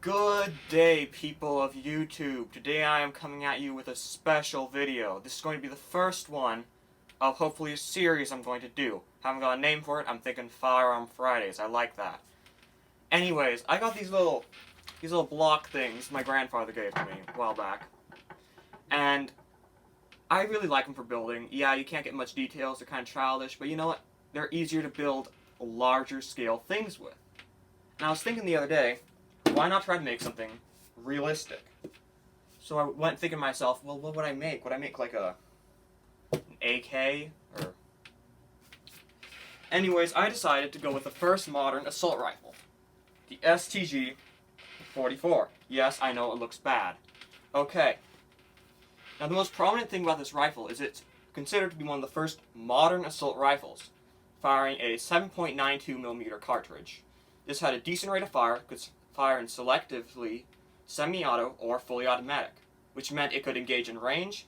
Good day, people of YouTube. Today I am coming at you with a special video. This is going to be the first one of hopefully a series I'm going to do. Haven't got a name for it. I'm thinking Firearms Fridays. I like that. Anyways, I got these little block things my grandfather gave to me a while back, and I really like them for building. Yeah, you can't get much details. They're kind of childish, but you know what? They're easier to build larger scale things with. And I was thinking the other day, why not try to make something realistic? So I went thinking to myself, well, what would I make? Would I make like an AK? Or anyways, I decided to go with the first modern assault rifle, the STG-44. Yes, I know it looks bad. Okay. Now the most prominent thing about this rifle is it's considered to be one of the first modern assault rifles, firing a 7.92mm cartridge. This had a decent rate of fire, could fire in selectively semi-auto or fully automatic, which meant it could engage in range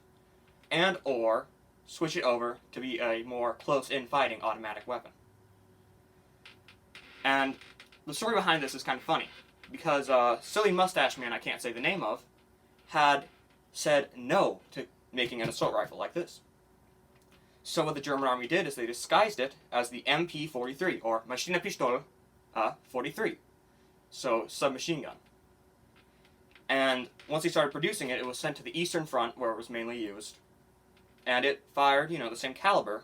and or switch it over to be a more close-in fighting automatic weapon. And the story behind this is kind of funny, because silly mustache man I can't say the name of had said no to making an assault rifle like this. So what the German army did is they disguised it as the MP-43, or Maschinenpistole 43, so submachine gun. And once he started producing it, it was sent to the Eastern Front, where it was mainly used, and it fired, the same caliber,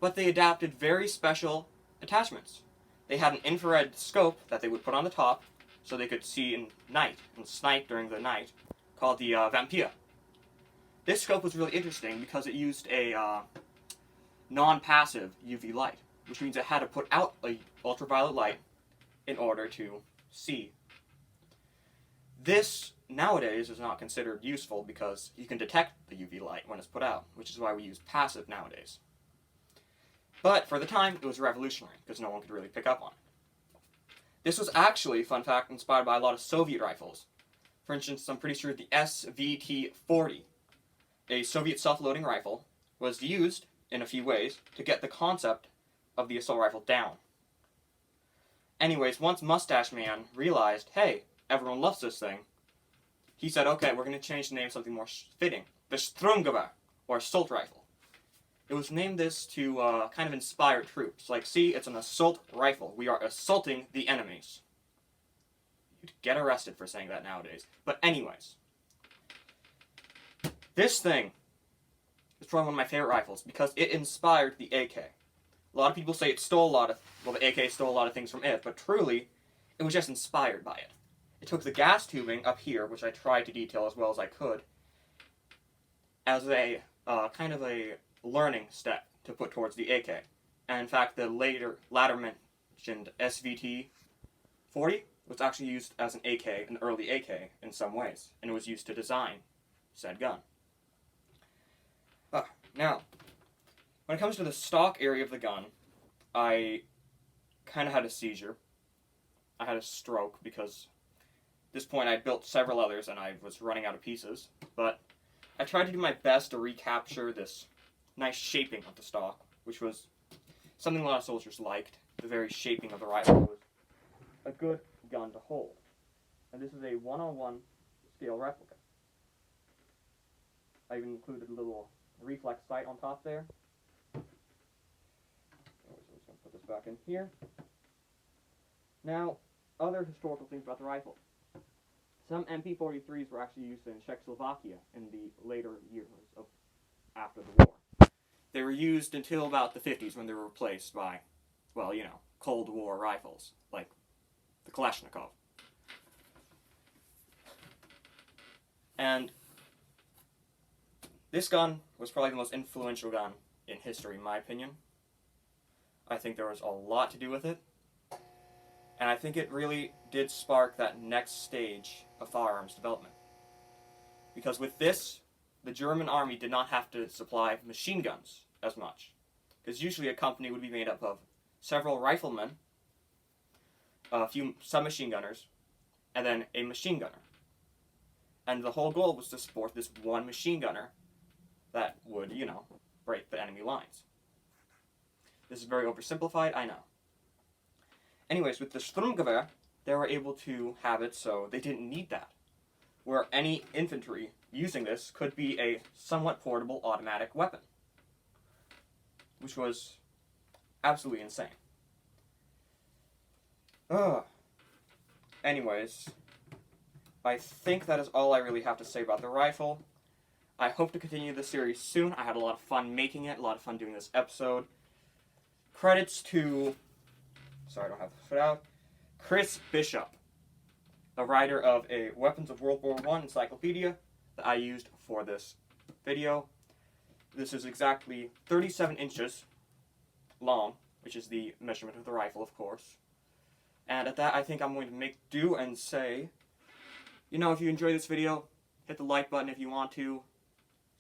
but they adapted very special attachments. They had an infrared scope that they would put on the top, so they could see in night, and snipe during the night, called the Vampire. This scope was really interesting because it used a non-passive UV light, which means it had to put out a ultraviolet light in order to see. This nowadays is not considered useful because you can detect the UV light when it's put out, which is why we use passive nowadays. But for the time, it was revolutionary because no one could really pick up on it. This was actually, fun fact, inspired by a lot of Soviet rifles. For instance, I'm pretty sure the SVT-40, a Soviet self-loading rifle, was used in a few ways to get the concept of the assault rifle down. Anyways, once Mustache Man realized, hey, everyone loves this thing, he said, okay, we're going to change the name to something more fitting. The Sturmgewehr, or assault rifle. It was named this to kind of inspire troops. Like, see, it's an assault rifle. We are assaulting the enemies. You'd get arrested for saying that nowadays. But anyways, this thing is probably one of my favorite rifles because it inspired the AK. A lot of people say it stole the AK stole a lot of things from it, but truly, it was just inspired by it. It took the gas tubing up here, which I tried to detail as well as I could, as a kind of a learning step to put towards the AK. And in fact, the latter mentioned SVT-40 was actually used as an AK, an early AK, in some ways, and it was used to design said gun. Now, when it comes to the stock area of the gun, I kind of had a seizure. I had a stroke because at this point I built several others and I was running out of pieces. But I tried to do my best to recapture this nice shaping of the stock, which was something a lot of soldiers liked. The very shaping of the rifle was a good gun to hold. And this is a 1:1 scale replica. I even included a little reflex sight on top there. So I'm just going to put this back in here. Now, other historical things about the rifle. Some MP-43s were actually used in Czechoslovakia in the later years of after the war. They were used until about the 50s when they were replaced by, well, Cold War rifles, like the Kalashnikov. And this gun was probably the most influential gun in history, in my opinion. I think there was a lot to do with it. And I think it really did spark that next stage of firearms development. Because with this, the German army did not have to supply machine guns as much. Because usually a company would be made up of several riflemen, a few submachine gunners, and then a machine gunner. And the whole goal was to support this one machine gunner that would, break the enemy lines. This is very oversimplified, I know. Anyways, with the Sturmgewehr, they were able to have it so they didn't need that. Where any infantry using this could be a somewhat portable automatic weapon. Which was absolutely insane. Anyways, I think that is all I really have to say about the rifle. I hope to continue this series soon. I had a lot of fun making it, a lot of fun doing this episode. Credits to, sorry I don't have this put out, Chris Bishop, the writer of a Weapons of World War I encyclopedia that I used for this video. This is exactly 37 inches long, which is the measurement of the rifle, of course. And at that, I think I'm going to make do and say, you know, if you enjoy this video, hit the like button if you want to.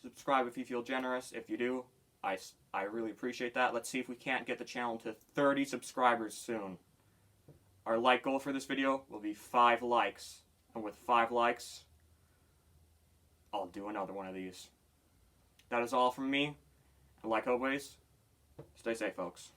Subscribe if you feel generous. If you do, I really appreciate that. Let's see if we can't get the channel to 30 subscribers soon. Our like goal for this video will be 5 likes. And with 5 likes, I'll do another one of these. That is all from me. And like always, stay safe, folks.